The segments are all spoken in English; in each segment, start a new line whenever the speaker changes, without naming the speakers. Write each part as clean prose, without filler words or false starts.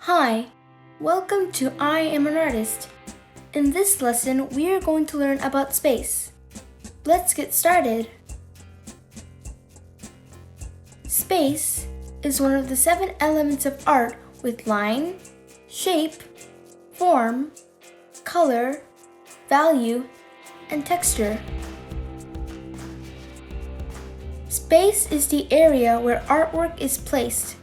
Hi, welcome to I Am an Artist. In this lesson, we are going to learn about space. Let's get started. Space is one of the 7 elements of art with line, shape, form, color, value, and texture. Space is the area where artwork is placed.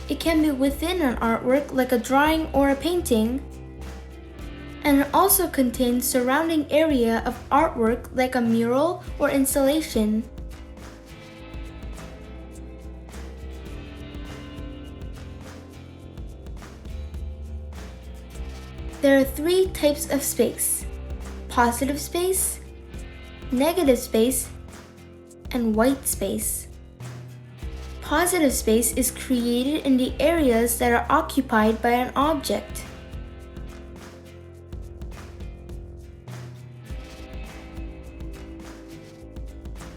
It can be within an artwork like a drawing or a painting, and it also contains surrounding area of artwork like a mural or installation. There are 3 types of space: positive space, negative space, and white space. Positive space is created in the areas that are occupied by an object.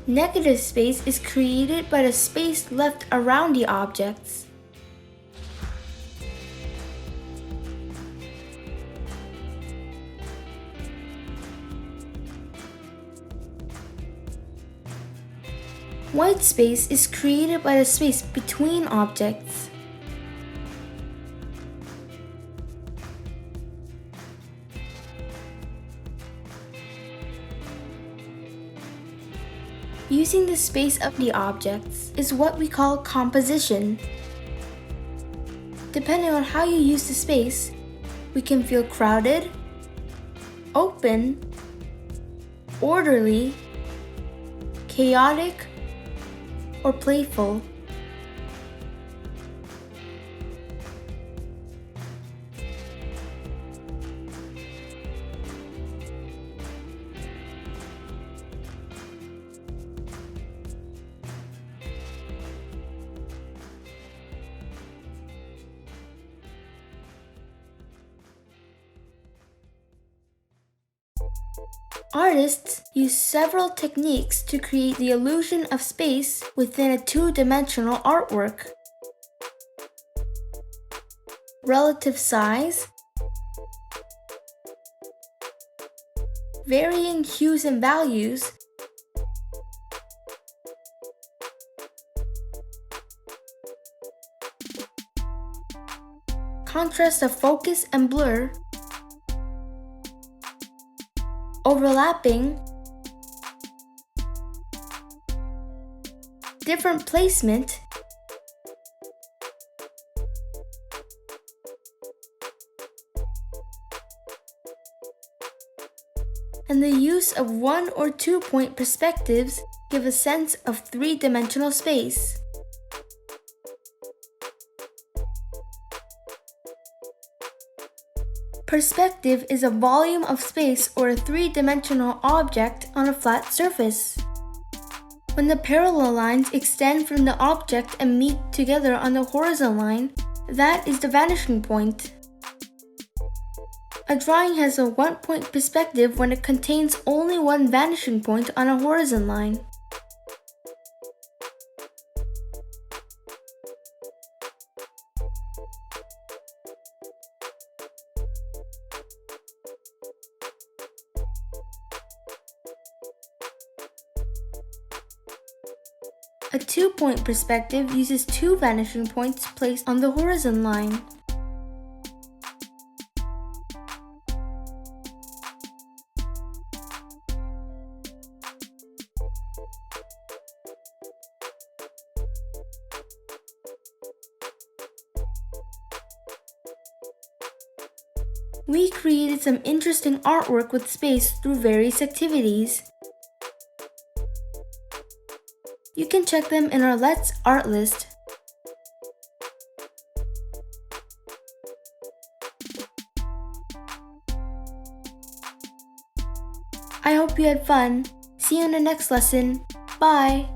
Negative space is created by the space left around the objects. White space is created by the space between objects. Using the space of the objects is what we call composition. Depending on how you use the space, we can feel crowded, open, orderly, chaotic, or playful. Artists use several techniques to create the illusion of space within a 2-dimensional artwork. Relative size, varying hues and values, contrast of focus and blur, overlapping, different placement, and the use of 1 or 2-point perspectives give a sense of 3-dimensional space. Perspective is a volume of space or a 3-dimensional object on a flat surface. When the parallel lines extend from the object and meet together on the horizontal line, that is the vanishing point. A drawing has a 1-point perspective when it contains only one vanishing point on a horizontal line. A 2-point perspective uses 2 vanishing points placed on the horizon line. We created some interesting artwork with space through various activities. You can check them in our Let's Art list. I hope you had fun. See you in the next lesson. Bye!